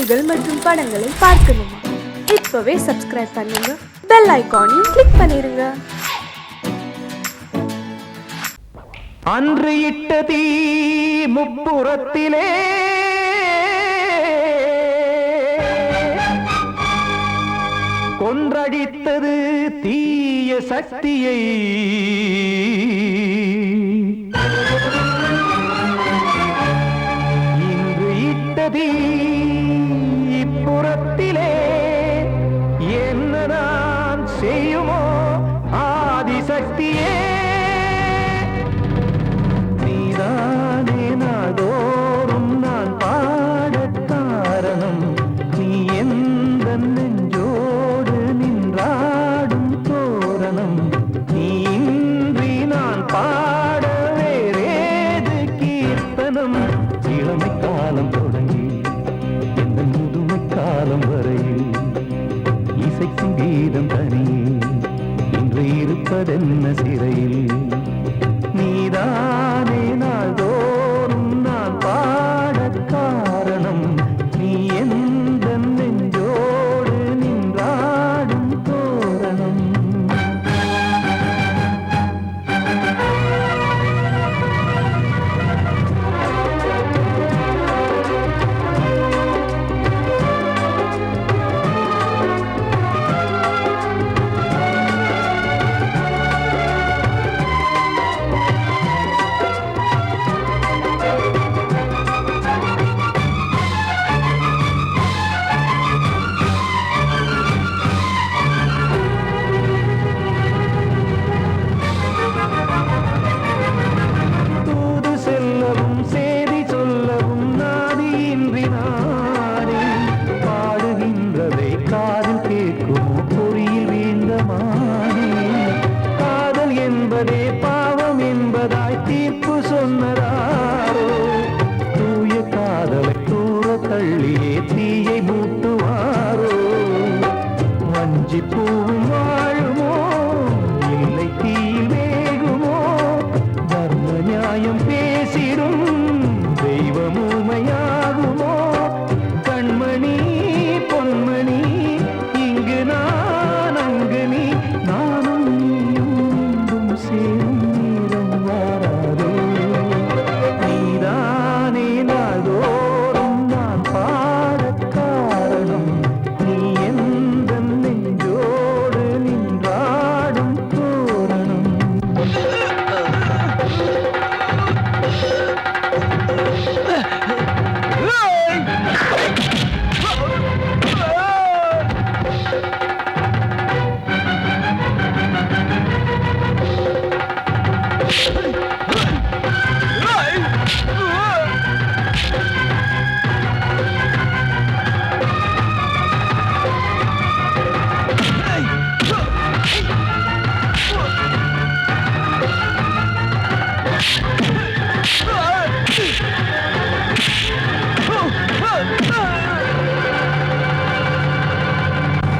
செய்திகள் மற்றும் படங்களை பார்க்கணுமா? இப்பவே சப்ஸ்கிரைப் பண்ணுங்க, பெல் ஐகானையும் கிளிக் பண்ணிருங்க. அன்று இட்ட தீ முப்புறத்திலே கொன்றடித்தது தீய சக்தியை. இன்று இட்ட தீ இப்புறத்திலே என்னதான் செய்யுமோ ஆதிசக்தியே. நீதானே நாள்தோறும் நான் பாட காரணம், நீ எந்த நெஞ்சோடு நின்றாடும் தோரணம். நீ இன்றி நான் பாட வேறேது கீர்த்தனம். இளமை காலம் தொடங்கி எந்த முதுமை காலம் வரையில் இசைக்கும் கீதம் தனியே இன்று இருப்பதென்ன சிறையில். நீதானே நாள்தோறும் நான் பாட காரணம், நீ எந்த நெஞ்சோடு நின்றாடும் தோரணம். பாவம் என்பதாய் தீர்ப்பு சொன்னதாரோ, தூய காதலை தூர தள்ளியே தீயை மூட்டுவாரோ. வஞ்சி பூவும் வாழுமோ இல்லை தீயில் வேகுமோ, தர்ம நியாயம் பேசிடும் தெய்வம் ஊமையாகுமோ. கண்மணி பொன்மணி இங்கு நான் அங்கு நீ, நானும் நீயும் சேரும் நேரம் வாராதோ. நீதானே நாள்தோறும் நான் பாட காரணம், நீ எந்த நெஞ்சோடு நின்றாடும் தோரணம்.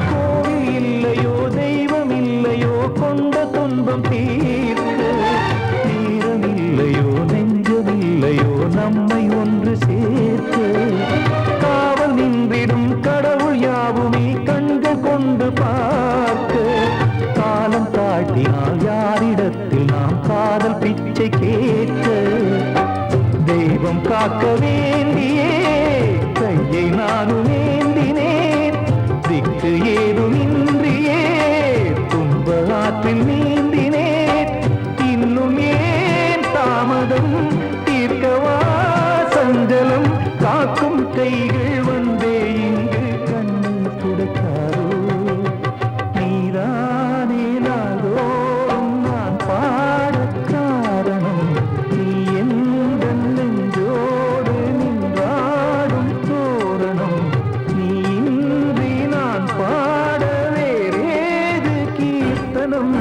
கோவில் இல்லையோ தெய்வம் இல்லையோ கொண்ட துன்பம் தீர்க்க, நேரம் இல்லையோ நெஞ்சமில்லையோ நம்மை ஒன்று சேர்க்க. காவல் நின்றிடும் கடவுள் யாவுமே கண்கள் கொண்டு பார்க்க. காலம் தாட்டினால் யாரிடத்தில் நாம் காதல் பிச்சை கேட்க. தெய்வம் காக்க வேண்டியே கையை நானும் ஏந்தினேன், திக்கு ஏதுமின்றியே துன்ப ஆற்றில் நீந்தினேன். இன்னும் ஏன் தாமதம் தீர்க்கவா சஞ்சலம், காக்கும் கைகள் வந்தே இங்கு கண்ணீர் துடைக்காரோ. நீதானே நாள்தோறும் நான் பாட காரணம், நீ எந்த நெஞ்சோடு நின்றாடும் தோரணம். நீ இன்றி நான் பாட வேறேது கீர்த்தனம்.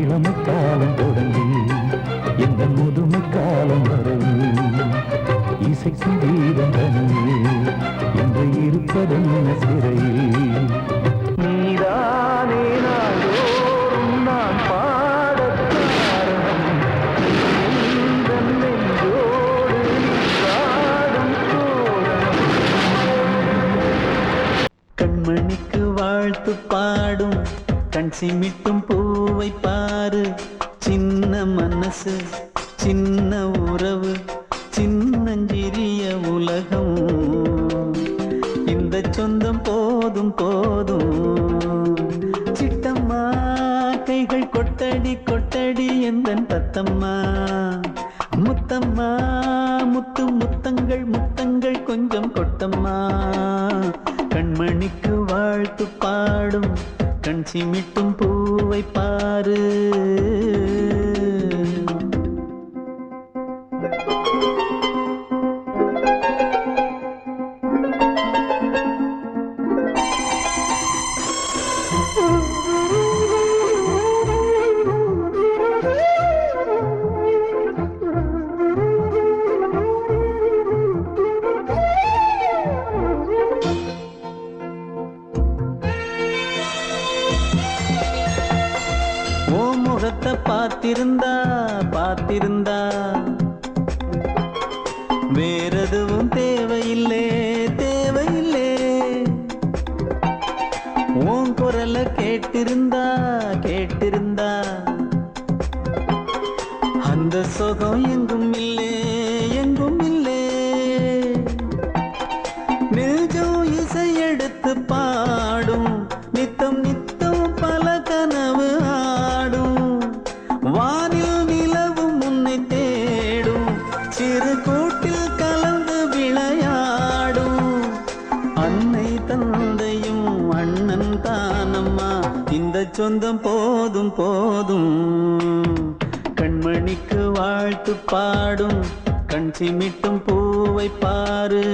இளமை காலம் தொடங்கி எந்த முதுமை காலம் வரையில் இசைக்கும் கீதம் தனியே என்று இருப்பதென்ன சிறையில். நீதானே நாள்தோறும் நான் பாட காரணம், நீ எந்த நெஞ்சோடு நின்றாடும் தோரணம். கண்மணிக்கு வாழ்த்து பாடும் கண் சிமிட்டும் பூவை பாரு. சின்ன மனசு சின்ன உறவு சின்னஞ்சிறிய உலகம். இந்த சொந்தம் போதும் போதும். சிட்டம்மா கைகள் கொட்டடி கொட்டடி எந்தன் தத்தம்மா. முத்தம்மா முத்து முத்தங்கள் முத்தங்கள் கொஞ்சம் கொட்டம்மா. கண்மணிக்கு வாழ்த்து பாடும் கண் சிமிட்டும் பூவை பாரு. முகத்தை பார்த்திருந்தா பார்த்திருந்தா வேறெதுவும் தேவையில்லை தேவையில்லை. உன் குரலை கேட்டிருந்தா கேட்டிருந்தா அந்த சுகம் எங்கும் இல்லை எங்கும் இல்லை. நெஞ்சம் இசை எடுத்து பாடும் நித்தம் நித்தம் பல கனவு ஆடும். வானில் நிலவும் உன்னை தேடும் சிறு கூட்டில் கலந்து விளையாடும். அன்னை தந்தையும் அண்ணன் தானம்மா. இந்த சொந்தம் போதும் போதும். கண்மணிக்கு வாழ்த்து பாடும் கண் சிமிட்டும் பூவை பாரு.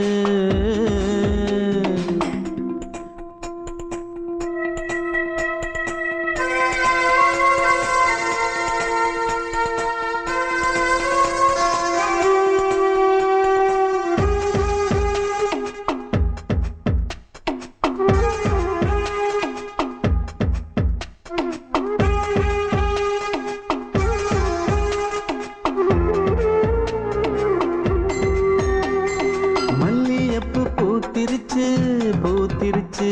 பூத்திருச்சு பூத்திருச்சு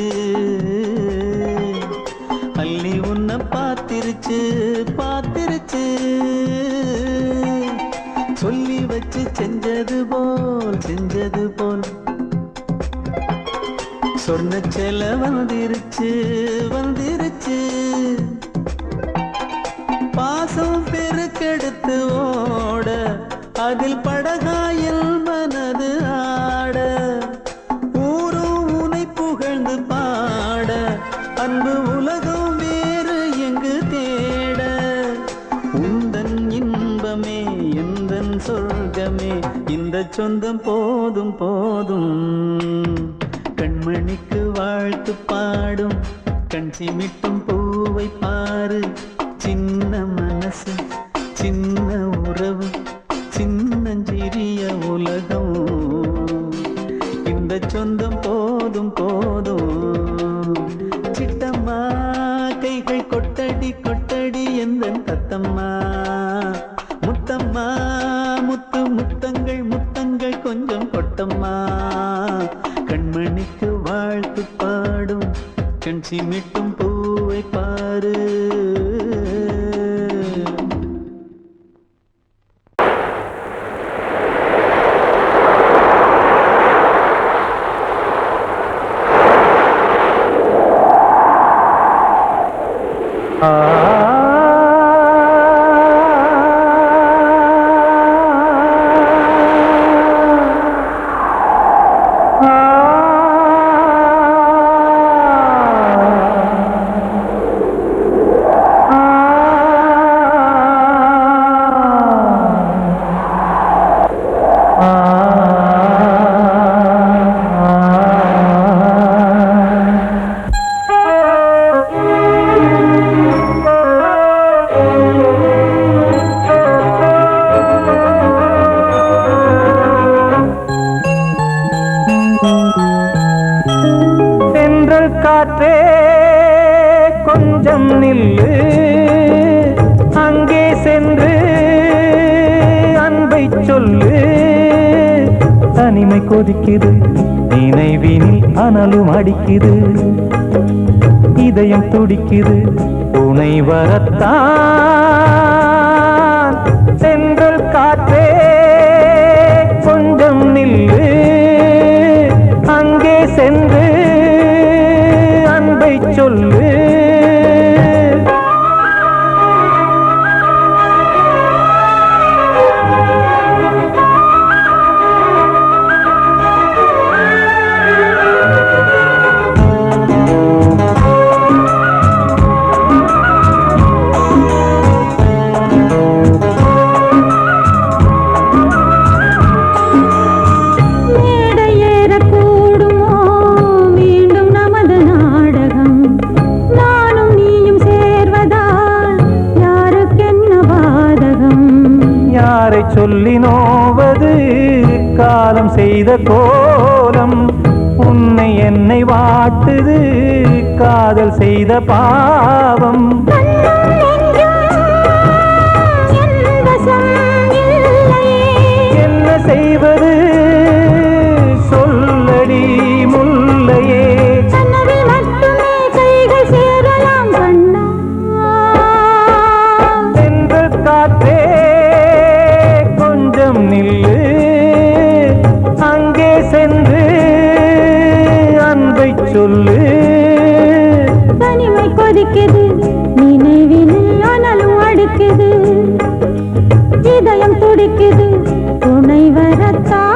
அள்ளி உன்னை பார்த்திருச்சு பார்த்திருச்சு. சொல்லி வச்சு செஞ்சது போல் சொன்ன செல வந்துருச்சு வந்துருச்சு. பாசம் பெருக்கெடுத்து ஓட அதில் படகாயில் மனது ஆட. பாட அன்பு உலகம் வேறு எங்கு தேட. உந்தன் இன்பமே எந்தன் சொர்க்கமே இந்த சொந்தம் போதும் போதும். கண்மணிக்கு வாழ்த்து பாடும் கண் சிமிட்டும் பூவை பாரு. சின்ன மனசு சின்ன உறவு சின்னஞ்சிறிய உலகம். இந்த சொந்தம் போதும் போதும். சிட்டம்மா கைகள் கொட்டடி கொட்டடி எந்தன் தத்தம்மா. முத்தம்மா முத்து முத்தங்கள் முத்தங்கள் கொஞ்சம் கொட்டம்மா. கண்மணிக்கு வாழ்த்து பாடும் கண் சிமிட்டும் பூவை பாரு. காற்றே கொஞ்சம் நில்லு, அங்கே சென்று அன்பை சொல்லு. தனிமை கொதிக்குது நினைவினில் அனலும் அடிக்குது, இதயம் துடிக்குது, துணை வரத்தான். சென்றல் காற்றே கொஞ்சம் நில்லு, அங்கே சென்று அன்பை சொல்லு. சொல்லி நோவது காலம் செய்த கோலம், உன்னை என்னை வாட்டுது காதல் செய்த பாவம். என்ன செய்வது சொல்லடி முல்லையே, சென்று காற்றே நில்லு, அங்கே சென்று அன்பை சொல்லு. தனிமை கொதிக்குது, நினைவினில் அனலும் அடிக்குது, இதயம் துடிக்குது, துணை வரத்தான்.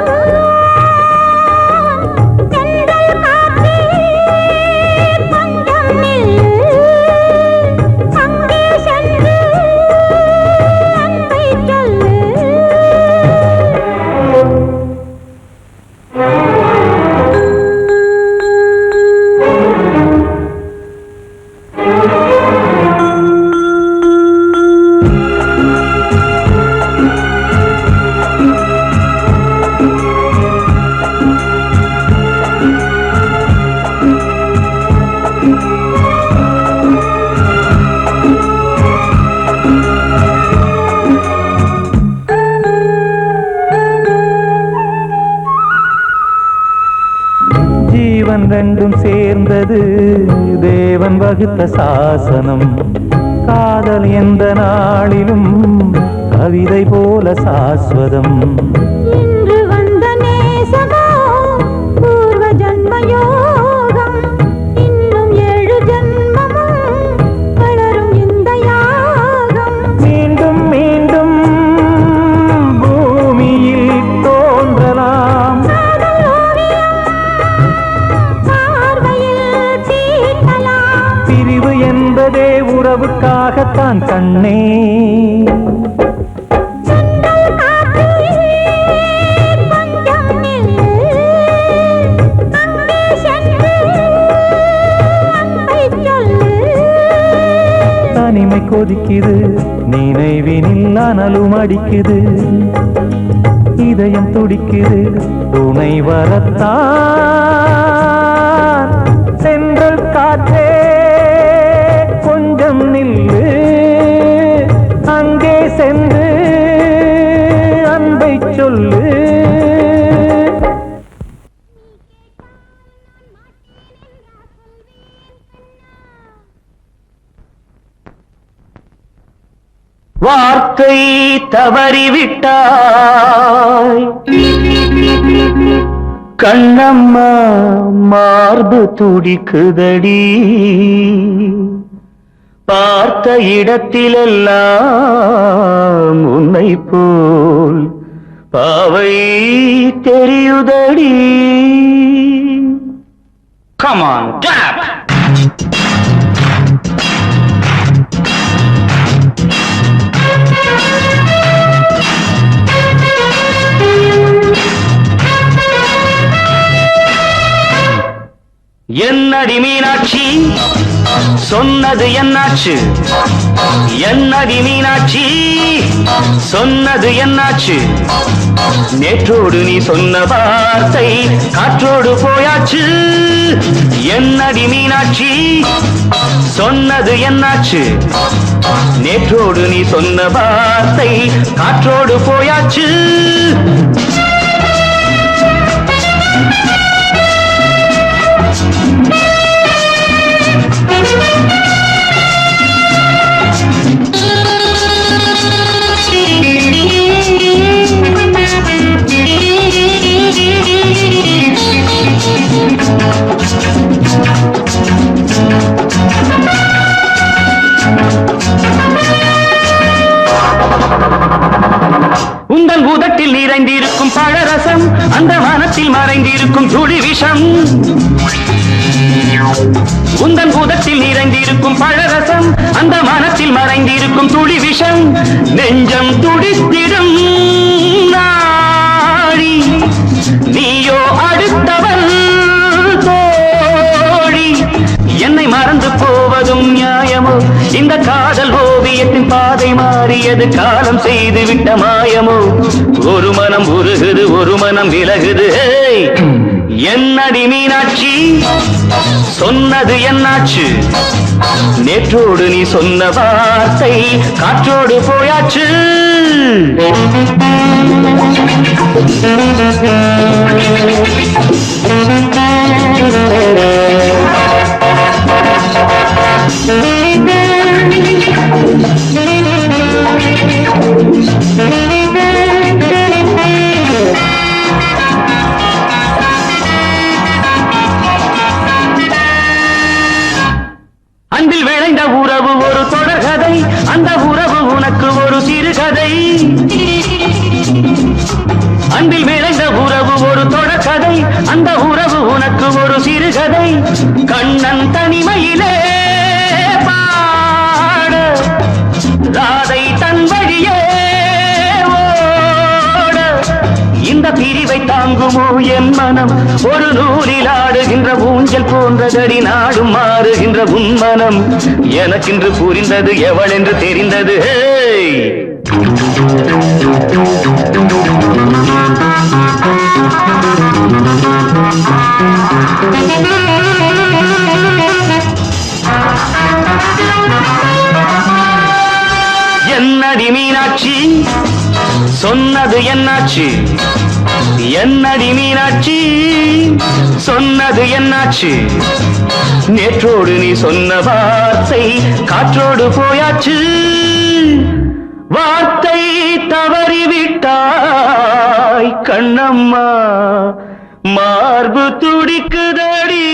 ரெண்டும் சேர்ந்தது தேவன் வகுத்த சாசனம், காதல் எந்த நாளிலும் கவிதை போல சாஸ்வதம். இன்று வந்த நேசமோ பூர்வ ஜன்ம யோகம், இன்னும் 7 ஜன்மமும் வளரும் இந்த யாகம். மீண்டும் மீண்டும் பூமியில் தோன்றலாம், பிரிவு என்பதே உறவுக்காகத்தான் கண்ணே. தனிமை கொதிக்குது, நினைவினில் அனலும் அடிக்குது, இதயம் துடிக்குது, துணை வரத்தான். சென்றல் காற்றே கொஞ்சம் நில்லு, அங்கே சென்று அன்பை சொல்லு. வார்த்தை தவறிவிட்டாய் கண்ணம்மா, மார்பு துடிக்குதடி, பார்த்த இடத்திலெல்லாம் உன்னை போல் பாவை தெரியுதடி. Come on, clap! என்னடி மீனாட்சி சொன்னது என்னாச்சு, என்னடி மீனாட்சி சொன்னது என்னாச்சு, நேற்றோடு நீ சொன்ன வார்த்தை காற்றோடு போயாச்சு. என்னடி மீனாட்சி சொன்னது என்னாச்சு, நேற்றோடு நீ சொன்ன வார்த்தை காற்றோடு போயாச்சு. உந்தன் உதட்டில் நிறைந்திருக்கும் பழரசம் அந்த வானத்தில் மறைந்திருக்கும் துளி விஷம் உந்தன் உதட்டில் நிறைந்திருக்கும் பழரசம் அந்த மனத்தில் மறைந்திருக்கும் துளி விஷம் நெஞ்சம் துடித்திடும் நாடி நீயோ அடுத்தவன் தோழி என்னை மறந்து போவதும் நியாயமோ இந்த காதல் ஓவியத்தின் பாதை மாறியது காலம் செய்து விட்ட மாயமோ ஒரு மனம் உருகுது ஒரு மனம் விலகுது என்னடி மீனாட்சி சொன்னது என்னாச்சு நேற்றோடு நீ சொன்ன வார்த்தை காற்றோடு போயாச்சு அன்பில் விளைந்த உறவு ஒரு தொடர்கதை அந்த உறவு உனக்கு ஒரு சிறுகதை அன்பில் விளைந்த உறவு ஒரு தொடர்கதை அந்த உறவு உனக்கு ஒரு சிறுகதை கண்ணன் தனிமையிலே பாட ராதை தன் வழியே ஓட இந்த பிரிவை தாங்குமோ என் மனம் ஒரு நூலில் ஆடுகின்ற ஊஞ்சல் போன்றதடி நாடும் மாறுகின்ற உன்மனம் எனக்கென்று புரிந்தது எவள் என்று தெரிந்தது என்னடி மீனாட்சி சொன்னது என்னாச்சு என்னடி மீனாட்சி சொன்னது என்னாச்சு நேற்றோடு நீ சொன்ன வார்த்தை காற்றோடு போயாச்சு வார்த்தை தவறிவிட்டாய் கண்ணம்மா மார்பு துடிக்குதடி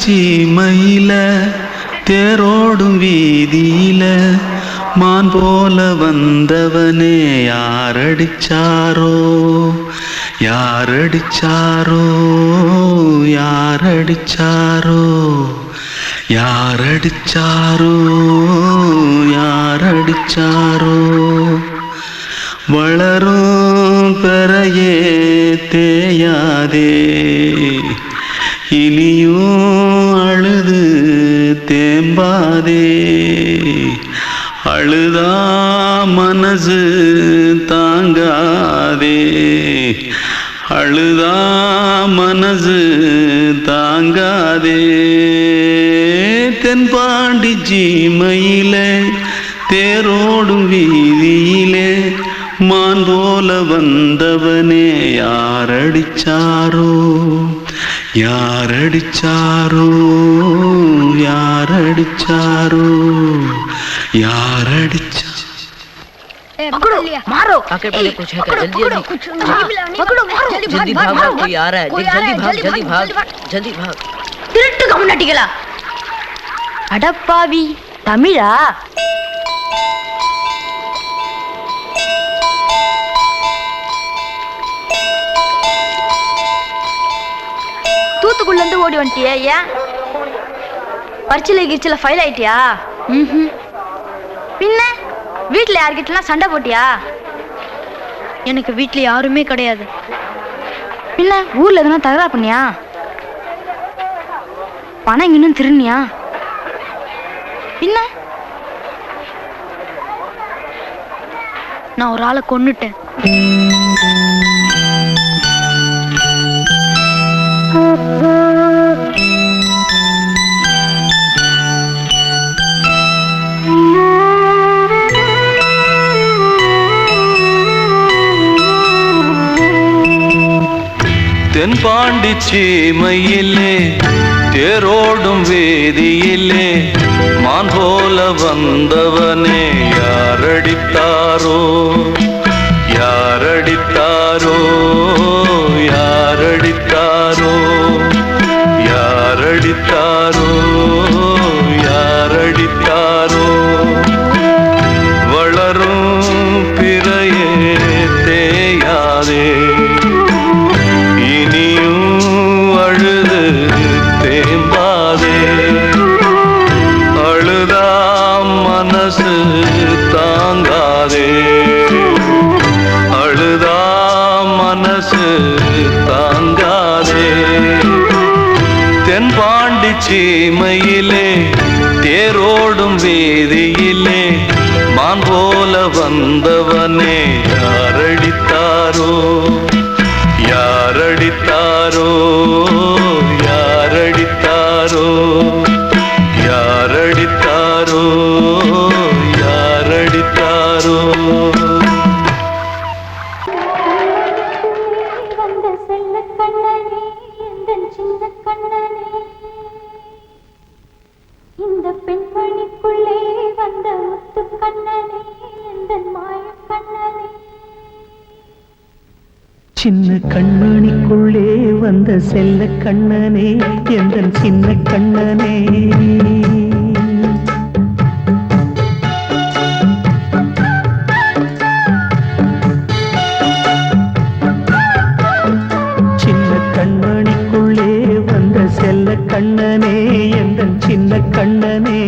சீமையில தேரோடும் வீதியில மான் போல வந்தவனே யாரடிச்சாரோ யாரடிச்சாரோ யாரடிச்சாரோ யாரடிச்சாரோ யாரடிச்சாரோ வளரும் பெறையே தேயாதே இனியும் அழுது தேம்பாதே அழுதா மனசு தாங்காதே அழுதா மனசு தாங்காதே தென்பாண்டி சீமையிலே தேரோடும் வீதியிலே மான் போல வந்தவனே யாரடிச்சாரோ யாரடிச்சாரோ யாரடிச்சாரோ யாரடிச்சா पकड़ो मारो आके पहले कुछ है क्या जल्दी जल्दी पकड़ो मारो जल्दी भाग भाग कोई आ रहा है जल्दी भाग जल्दी भाग திருட்டு கம்முனட்டிகளா அடப்பாவி தமிழா தூத்துக்குள்ள இருந்து ஓடி வந்துட்டியா ஏன் பரிச்சையில கிரிச்சில ஃபைல் ஆயிட்டியா பின்ன வீட்டுல யார்கிட்டலாம் சண்டை போட்டியா எனக்கு வீட்டுல யாருமே கிடையாது பின்ன ஊர்ல எதுனா தகராறு பண்ணியா பணம் இன்னும் திருநியா பின்ன நான் ஒரு ஆளை கொன்னுட்டேன் தென்பாண்டி சீமையிலே தேரோடும் வேதியிலே மான் போல வந்தவனே யாரடித்தாரோ யாரடித்தாரோ யாரடித்தாரோ யாரடித்தாரோ யாரடித்தாரோ வளரும் பிறையே தேயாதே அழுது தேம்பாதே அழுதா மனசு தாங்காதே அழுதா மனசு தாங்காதே தென்பாண்டி சீமையிலே தேரோடும் வேதியிலே மான் போல வந்தவனே யாரடித்தாரோ யாரடித்தாரோ யாரடித்தாரோ யாரடித்தாரோ யாரடித்தாரோ வந்த செல்ல கண்ணனே எந்தன் சின்ன கண்ணனே இந்த பெண்மணிக்குள்ளே வந்த முத்து கண்ணனே எந்தன் மாய கண்ணனே சின்ன கண்மணிக்குள்ளே வந்த செல்ல கண்ணனே எந்தன் சின்ன கண்ணனே சின்ன கண்மணிக்குள்ளே வந்த செல்ல கண்ணனே எந்தன் சின்ன கண்ணனே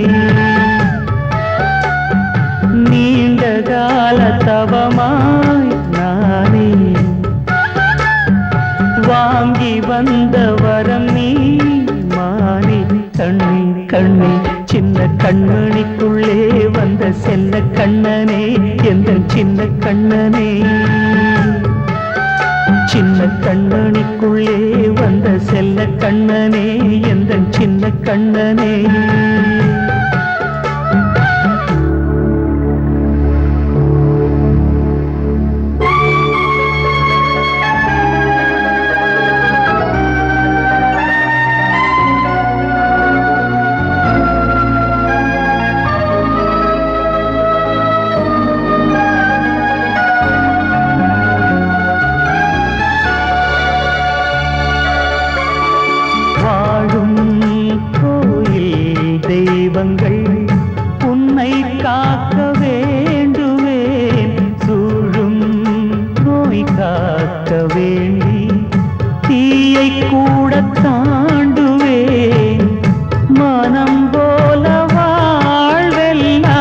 நீண்ட கால தவமாய் நானே வாங்கி வந்த வரம் நீ மானே கண்ணே கண்ணே சின்ன கண்மணிக்குள்ளே வந்த செல்ல கண்ணனே எந்தன் சின்ன கண்ணனே சின்ன கண்மணிக்குள்ளே வந்த செல்ல கண்ணனே எந்தன் சின்ன கண்ணனே காக்க வேண்டுவேன், சூழும் நோய் காக்க வேண்டி தீயை கூட தாண்டுவேன். மனம் போல வாழ்வெல்லாம்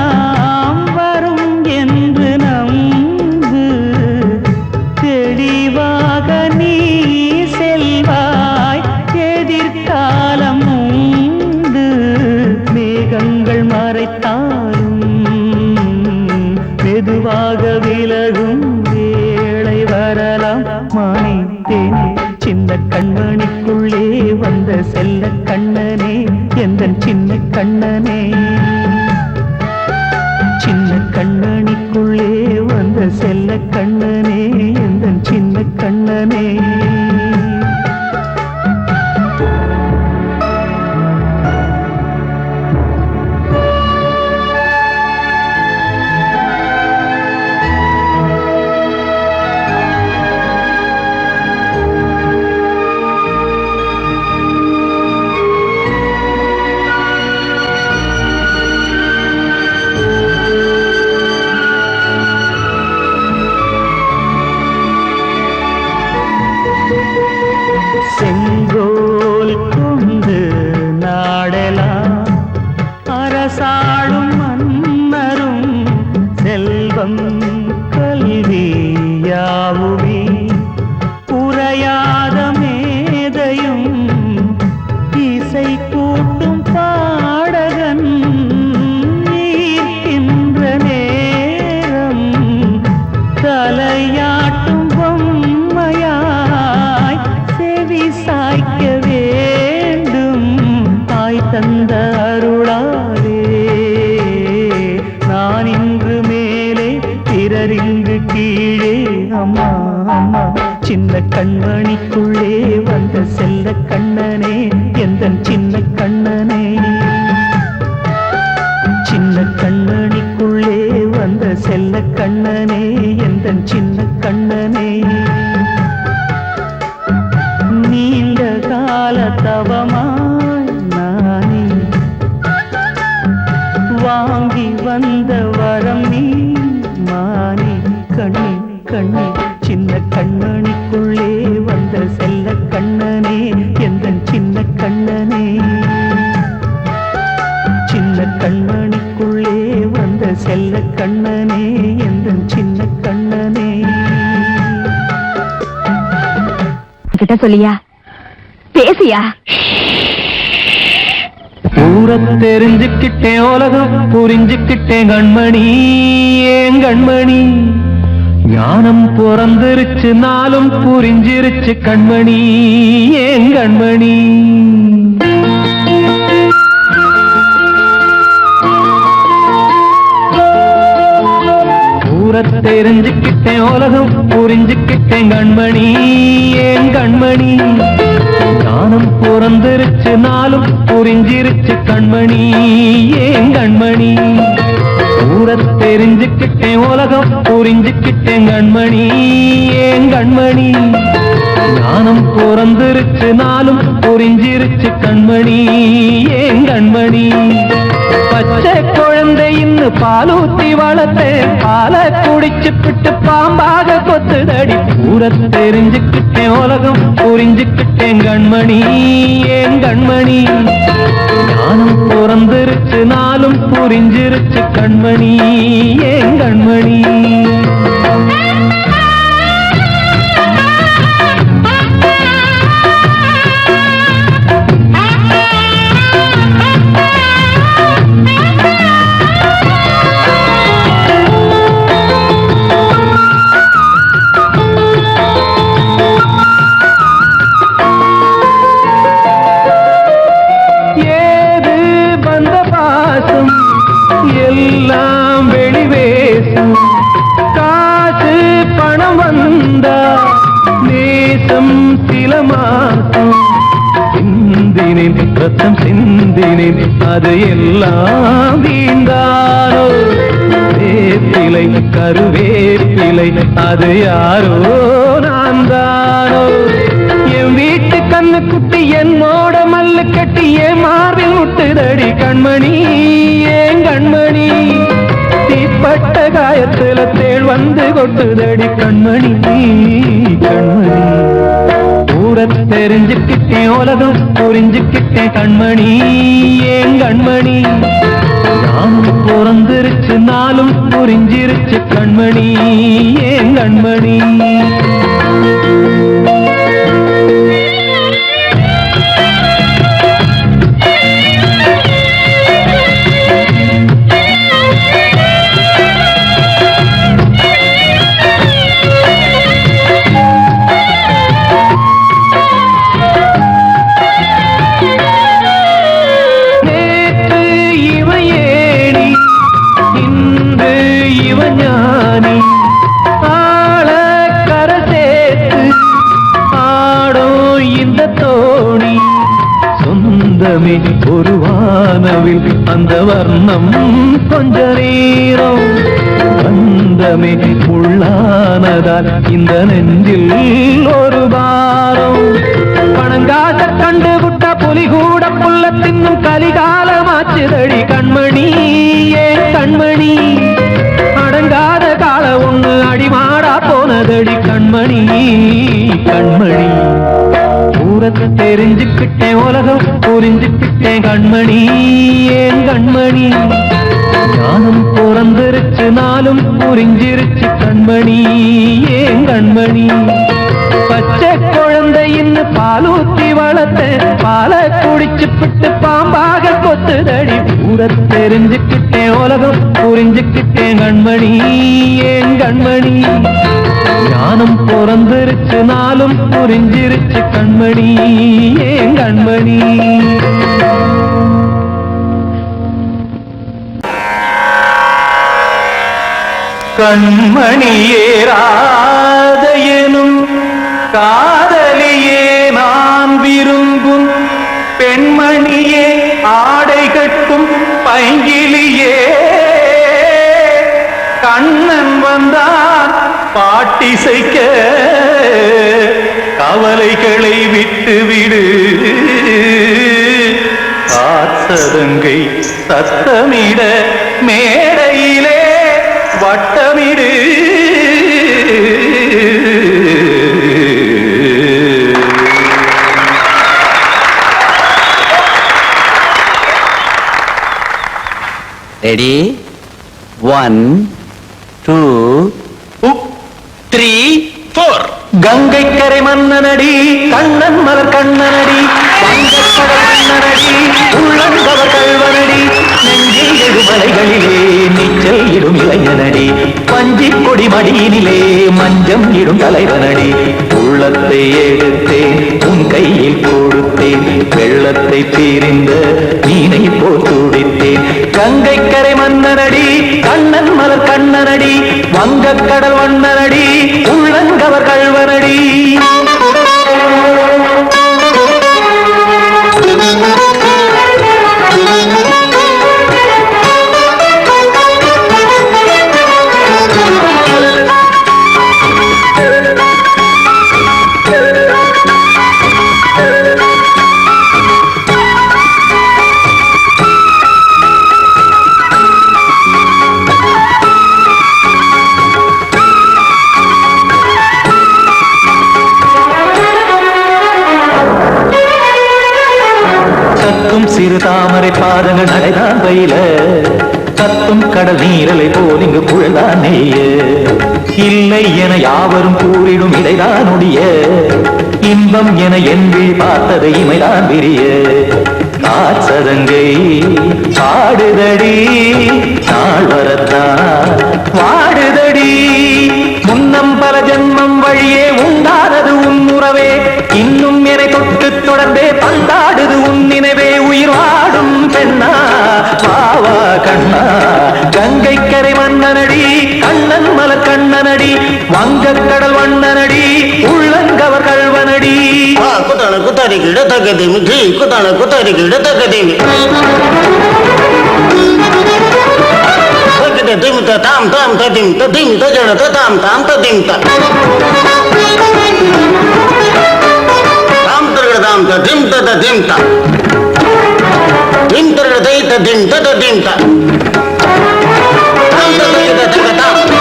வரும் என்று நம்பு, தெளிவாக நீ செல்வாய், எதிர்காலம் உண்டு. மேகங்கள் மறைத்தாலும் மெதுவாக விலகும் வேளை வரலாம். மானே தேனே சின்ன கண்மணிக்குள்ளே வந்த செல்ல கண்ணனே, எந்தன் சின்ன கண்ணனே. சின்ன கண்ணனிக்குள்ளே வந்த செல்ல கண்ணனே, எந்தன் சின்ன கண்ணனே. செங்கோல் கொண்டு நாடலாம் அரசாளும் மன்னரும், செல்வம் கல்வியாவுமே குறையாத மேதையும், இசை கூட்டும் பாடகன் ஈர்க்கின்ற நேரம், தலையாட்டும் பொம்மையாய் செவி சாய்க்க வேண்டும். தாய் தந்த அருளாலே நான் இன்று மேலே, பிறரிங்கு கீழே. அம்மா அம்மா சின்ன கண்மணிக்குள்ளே வந்த செல்ல கண்ணனே, எந்தன் சின்ன கண்ணனே. சின்ன கண்ணனிக்குள்ளே வந்த செல்ல கண்ணனே, எந்தன் சின்ன கண்ணனே. நீண்ட கால தவமாய் நானே வாங்கி வந்த வரம் நீ மானே. கண்ணே கண்ணே சின்ன கண்ணனிக்குள்ளே வந்த செல்ல கண்ணனே, எந்தன் சின்ன கண்ணனே. சின்ன கண்ணனிக்குள்ளே வந்த செல்ல கண்ணனே, எந்தன் சின்ன கண்ணனே. கிட்ட சொல்லியா, பேசியா? ஊரை தெரிஞ்சுக்கிட்டேன், உலகம் புரிஞ்சுக்கிட்டேன் கண்மணி, ஏன் கண்மணி. ஞானம் பிறந்திருச்சு, நாளும் புரிஞ்சிருச்சு கண்மணி, ஏன் கண்மணி. ஊரை தெரிஞ்சுக்கிட்டேன், உலகம் புரிஞ்சுக்கிட்டேன் கண்மணி, ஏன் கண்மணி. ஞானம் பிறந்திருச்சு, நாளும் புரிஞ்சிருச்சு கண்மணி, ஏன் கண்மணி. ஊரை தெரிஞ்சுக்கிட்டேன், உலகம் புரிஞ்சுக்கிட்டேன் கண்மணி, ஏன் கண்மணி. ஞானம் பிறந்திருச்சு, நாளும் புரிஞ்சிருச்சு கண்மணி, ஏன் கண்மணி. பச்சை குழந்தை இன்னும் பாலூத்தி வளர்த்தேன், பாலை குடிச்சு பிட்டு பாம்பாக கொத்துதடி. ஊரை தெரிஞ்சுக்கிட்டேன், உலகம் புரிஞ்சுக்கிட்டேன் கண்மணி, ஏன் கண்மணி. ஞானம் பிறந்திருச்சு, நாளும் புரிஞ்சிருச்சு கண்மணி, ஏன் கண்மணி. எல்லாம் வெளிவேசம், காசு பணம் வந்தா நேசம் சில மாசம். சிந்தினேன் ரத்தம் சிந்தினேன், அது எல்லாம் வீண்டாரோ. வேப்பிலை கருவேப்பிலை, அது யாரோ நான் தானோ. என் வீட்டு கண்ணு குட்டி என்னோட மல்லு கட்டி என் மார்பில் முட்டுதடி கண்மணி, ஏன் கண்மணி. ஆகாயத்துல தேள் வந்து கொட்டுதடி கண்மணி கண்மணி. ஊரை தெரிஞ்சுக்கிட்டேன் உலகம் புரிஞ்சுக்கிட்டேன் கண்மணி ஏன் கண்மணி. நானும் பிறந்திருச்சு நாளும் புரிஞ்சிருச்சு கண்மணி ஏன் கண்மணி. ஒரு வானவில் அந்த வர்ணம் கொஞ்ச நேரம் பந்தமே உள்ளானதால் இந்த நெஞ்சில் ஒரு பாரம். பணங்காட்ட கண்டு விட்ட புலி கூட புல்ல தின்னும் கலிகாலமாச்சுதடி கண்மணி ஏன் கண்மணி. அடங்காத கால ஒண்ணு அடிமாடா போனதடி கண்மணி கண்மணி. ஊரத்தை தெரிஞ்சுக்கிட்டேன் உலகம் புரிஞ்சுக்கிட்டேன் கண்மணி ஏன் கண்மணி. ஞானம் பிறந்திருச்சு நாளும் புரிஞ்சிருச்சு கண்மணி ஏன் கண்மணி. பச்சை குழந்தையின்னு பாலூத்தி வளர்த்த பாலை குடிச்சு பிட்டு பாம்பாக கொத்துதடி. ஊரத்தை தெரிஞ்சுக்கிட்டேன் உலகம் புரிஞ்சுக்கிட்டேன் கண்மணி ஏன் கண்மணி. ஞானம் பிறந்திருச்சு நாளும் புரிஞ்சிருச்சு கண்மணி ஏன் கண்மணி. கண்மணியே ராதையனும் காதலியே நான் விரும்பும் பெண்மணியே ஆடை கட்டும் பைங்கிலியே. கண்ணன் வந்தான் பாட்டிசைக்க கவலைகளை விட்டுவிடு. காத்ததங்கை சத்தமிட மேடையிலே வட்டமிடு. ரெடி 1 2 3 4. கங்கை கரை மன்னனடி கண்ணன் மலர் கண்ணனடி கண்ணனடி உள்ளங்கவர் கல்வனடி. நெஞ்சில் எழுமலைகளிலே நீச்சல் இடும் இளைஞனடி பஞ்சி கொடி மடியினிலே மஞ்சம் இடும் தலைவனடி. உள்ளத்தை எடுத்தேன் உன் கையில் கொடுத்தேன் வெள்ளத்தை பிரிந்த மீனை போல் துடித்தேன். கங்கை கரை மன்னனடி கண்ணன் மலர் கண்ணனடி வங்கக் கடல் வண்ணனடி உள்ளங்கவர் கல்வனடி. சிறு தாமரை பாதங்கள் நடைதான் பயில கத்தும் கடல் நீரலை போல் இங்கு குழல்தான் நெய்ய. இல்லை என யாவரும் கூறிடும் இடைதான் உடைய இன்பம் என என்பி பார்த்ததை இமைதான் விரிய. காசதங்கை பாடுதடி நாள் வரத்தான் வாடுதடி. முன்னம் பல ஜென்மம் வழியே உண்டானது உன் உறவே இன்னும் என்னை தொட்டு தொடர்ந்தே பந்தாடுது உன் நினைவே. உயிர் வாடும் பெண்ணா பாவா கண்ணா கங்கை கரை மன்னனடி கண்ணன் மலர் கண்ணனடி வங்கக் கடல் வண்ணனடி உள்ளங்கவர் கல்வனடி. குத்தான குத்தாரி கிட தகதிமி ஜி குத்தான குத்தாரி கிட தகதிமி திம் தாம் தாம் ததிம் ததிம் தஜன தாம் தாம் ததிம் தாம் தர்கட தாம் ததிம் ததிம் தாம் திம் தர்கட தை ததிம் ததிம் தாம் தாம் தர்கட தகதாம்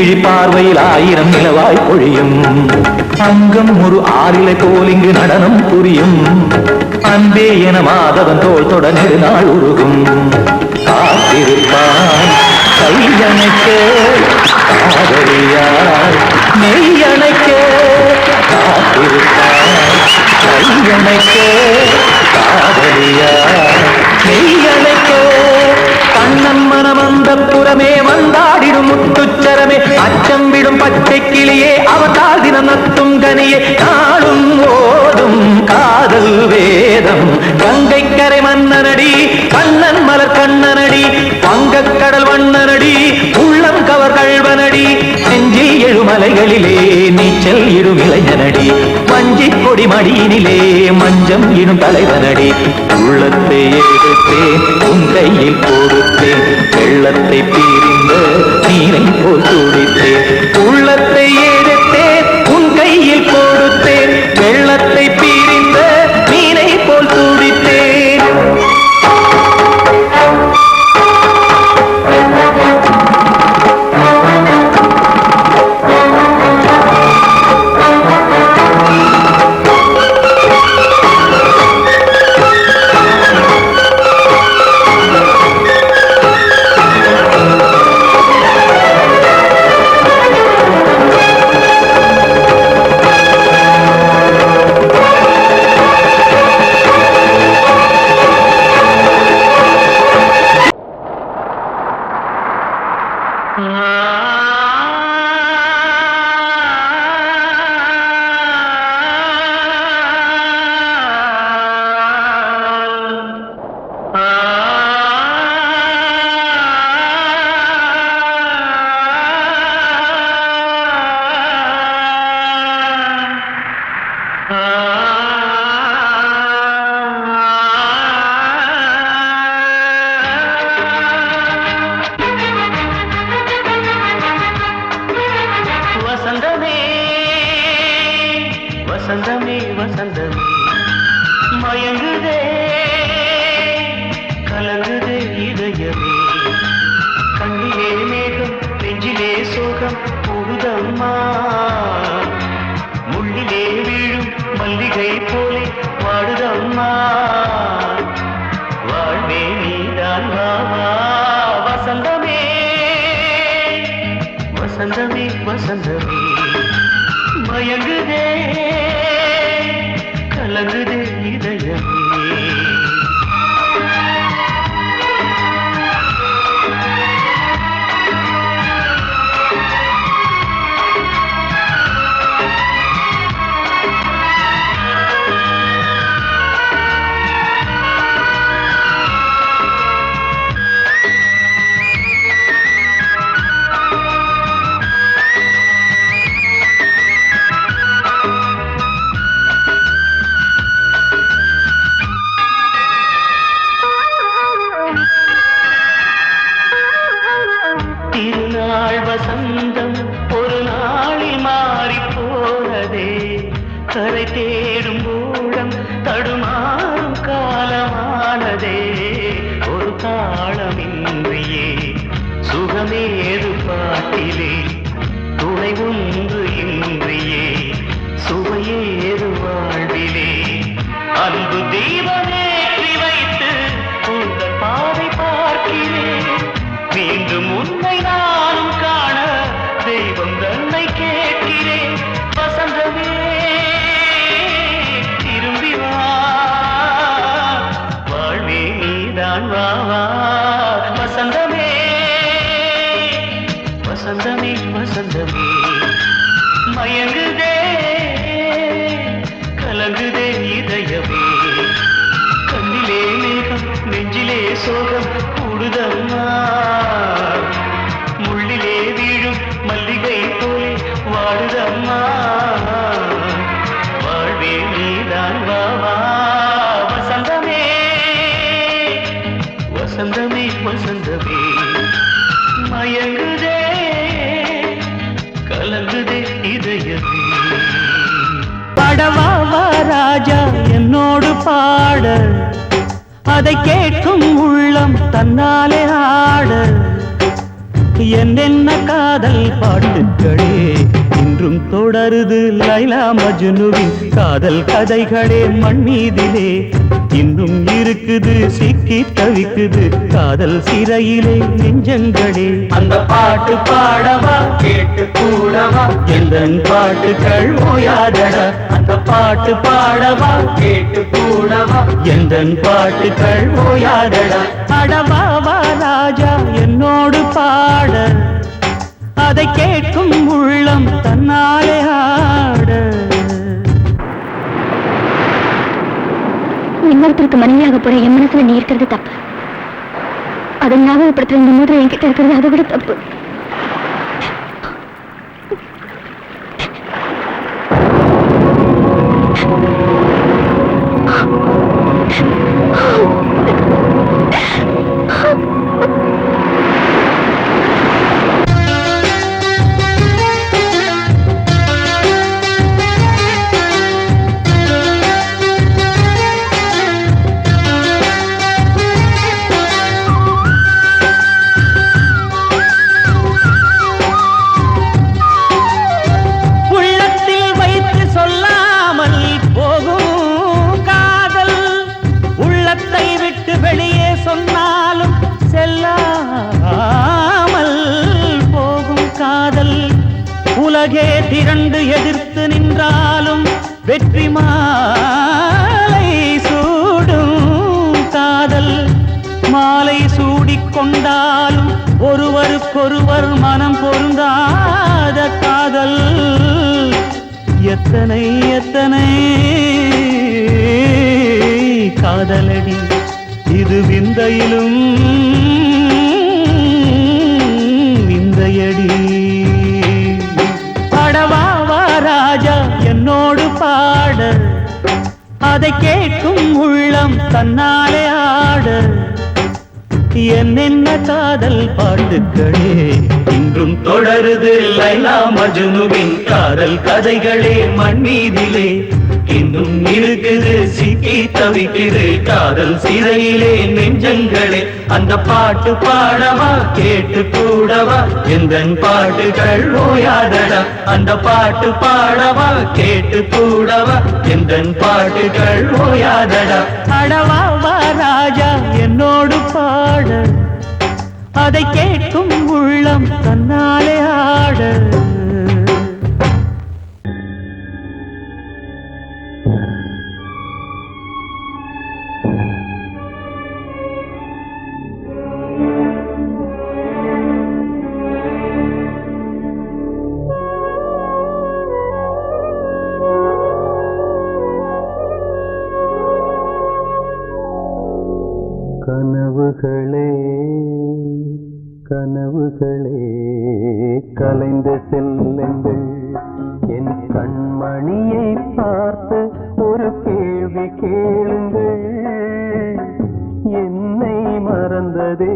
விழி பார்வையில் 1000 நிலவாய் பொழியும் அங்கம் ஒரு ஆறிலை போல் இங்கு நடனம் புரியும் அன்பே என மாதவன் தோள் தொட நெடுநாள் உருகும் காத்திருப்பான் கையணைக்க காதலியார் மெய்யணைக்க காத்திருப்பான் கையணைக்க காதலியார் மெய்யணைக்க கண்ணன் மனம் அந்த புறமே வந்தாடிடும் முத்துச்சரமே அச்சம் விடும் பச்சை கிளியே அவதால் தினம் நத்தும் கனியே நாளும் ஓடும் காதல் வேதம் கங்கை கரை மன்னனடி கண்ணன் மலர் கண்ணனடி வங்கக் கடல் வண்ணனடி உள்ளம் கவர் கழ்வனடி நெஞ்சில் எழுமலைகளிலே நீச்சல் இடும் இளைஞனடி வஞ்சி கொடி மடியினிலே மஞ்சம் இடும் தலைவனடி உள்ளத்தை எடுத்தேன் உன் கையில் கொடுத்தேன் வெள்ளத்தை பீரிந்த நீரை போல் துடித்தேன் உள்ளத்தை எடுத்தேன் உன் கையில் கொடுத்தேன் வெள்ளத்தை பீரிந்த நீரை போல் துடித்தேன் வசந்தமே வசந்தமே மயங்குதே கலங்குதே இதயமே கண்ணிலே மேகம் நெஞ்சிலே சோகம் புகுதம்மா முள்ளிலே வீழும் மல்லிகை போலே வாடுதம்மா வாழ்வே நீதான் வாவா வசந்தமே வசந்தமே வசந்தமே மயங்குதே கலங்குதே இதயமே வசந்தம் ஒரு நாளில் மாறி போனதே கரை தேடும் ஊழம் தடுமாறும் காலமானதே ஒரு தாளமின்றியே சுகமேது பாட்டிலே துணை ஒன்று இன்றியே சுவையேது வாழ்விலே அன்பு தீபமேற்றி வைத்து உங்கள் பாதை பார்க்கிறேன் மீண்டும் உன்னை நானும் காண தெய்வம் தன்னை கேட்கிறேன் வசந்தமே திரும்பி வா வாழ்வே நீதான் வா வா வசந்தமே வசந்தமே வசந்தமே மயங்குதே கலங்குதே இதயமே கண்ணிலே மேகம் நெஞ்சிலே சோகம் கூடுதம்மா முள்ளிலே வீழும் மல்லிகை போலே வாடுதம்மா வாழ்வே நீதான் வா வா வசந்தமே வசந்தமே வசந்தமே மயங்குதே கலங்குதே இதயமே பாடவா ராஜா என்னோடு பாட அதை கேட்கும் உள்ளம் தன்னாலே ஆட என்னென்ன காதல் பாட்டுக்களே இன்றும் தொடருது லைலா மஜ்னுவின் காதல் கதைகளே மண் மீதிலே இன்னும் இருக்குது சிக்கி தவிக்குது காதல் சிறையிலே நெஞ்சங்களே அந்த பாட்டு பாடவா கேட்டு கூடவா எந்தன் பாட்டுக்கள் ஓயாதடா அந்த பாட்டு பாடவா கேட்டு கூடவா எந்தன் பாட்டுக்கள் ஓயாதடா அடவாவா ராஜா என்னோடு பாட அதை கேட்கும் உள்ளம் தன்னாலே ஆட இன்னொருத்தருக்கு மனைவியாக போற என் மனசுல நீ இருக்கிறது தப்பு அதை ஞாபகப்படுத்துற இந்த மூட்டை என்கிட்ட இருக்கிறது அதை விட தப்பு உலகே திரண்டு எதிர்த்து நின்றாலும் வெற்றி மாலை சூடும் காதல் மாலை சூடிக்கொண்டாலும் ஒருவருக்கொருவர் மனம் பொருந்தாத காதல் எத்தனை எத்தனை காதலடி இது விந்தையிலும் விந்தையடி ராஜா என்னோடு பாட அதை கேட்கும் உள்ளம் தன்னாலே ஆட என்னென்ன காதல் பாட்டுக்களே இன்றும் தொடருது லைலா மஜ்னுவின் காதல் கதைகளே மண் மீதிலே இன்னும் இருக்குது சிக்கி தவிக்குது காதல் சிறையிலே நெஞ்சங்களே அந்த பாட்டு பாடவா கேட்டு கூடவா எந்தன் பாட்டுகள் ஓயாதடா அந்த பாட்டு பாடவா கேட்டு கூடவா எந்தன் பாட்டுகள் ஓயாதடா அடவாவா ராஜா என்னோடு பாட அதை கேட்கும் உள்ளம் தன்னாலே ஆட கனவுகளே கனவுகளே கலைந்து செல்லுங்கள் என் கண்மணியை பார்த்து ஒரு கேள்வி கேளுங்கள் என்னை மறந்ததே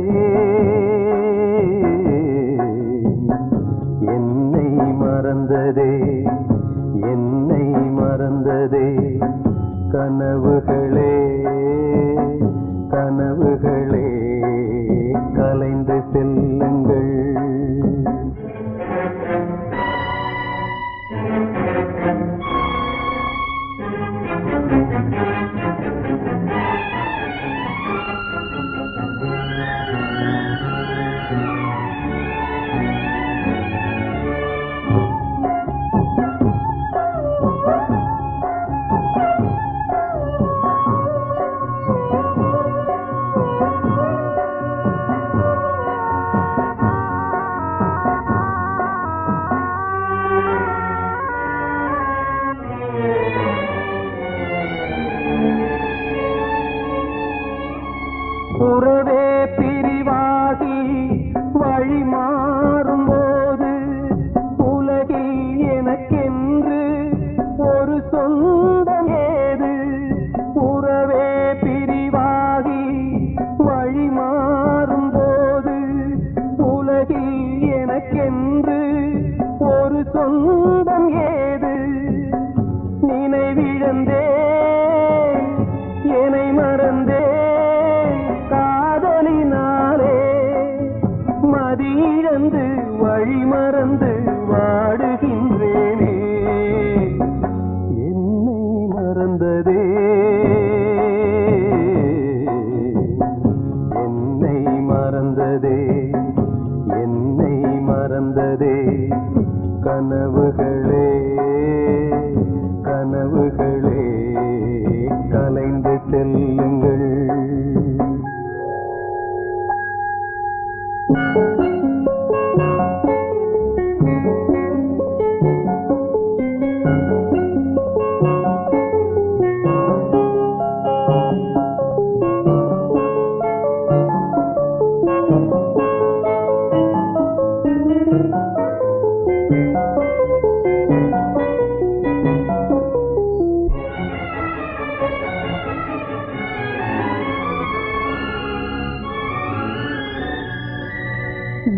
என்னை மறந்ததே என்னை மறந்ததே கனவுகளே கனவுகளே கலைந்து செல்லுங்கள் உறவே பிரிவாகி வழி மாறும்போது உலகில் எனக்கென்று ஒரு சொந்தம் ஏது உறவே பிரிவாகி வழி மாறும்போது உலகில் எனக்கென்று ஒரு சொந்தம் ஏது நினைவிழந்தே என்னை மறந்தே காதலினாலே மதியிழந்து கனவுகளே கனவுகளே கலைந்து செல்லுங்கள்.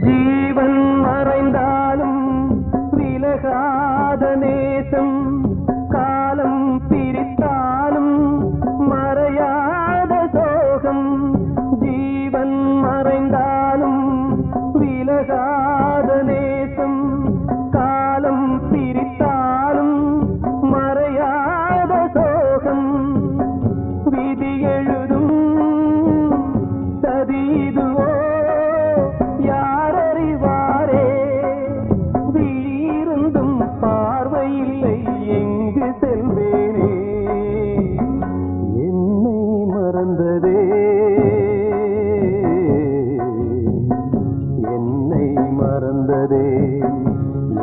ஜீவன் மறைந்தாலும் விலகாத நேசம், காலம் பிரித்தாலும் மறையாத சோகம். ஜீவன் மறைந்தாலும் விலகாத நேசம், காலம் பிரித்தாலும் மறையாத சோகம். விதி எழுதும் சதீதுவோ பார்வையில்லை எங்கு செல்வேனே. என்னை மறந்ததே என்னை மறந்ததே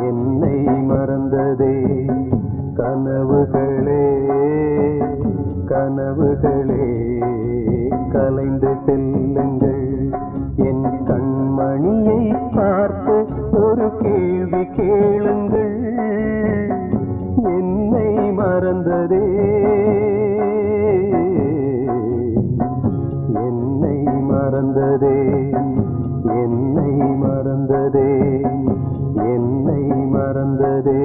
என்னை மறந்ததே. கனவுகளே கனவுகளே கலைந்து செல்லுங்கள். என் கண்மணியை பார்த்து ஒரு கேள்வி கேளுங்கள். என்னை மறந்ததே என்னை மறந்ததே என்னை மறந்ததே என்னை மறந்ததே.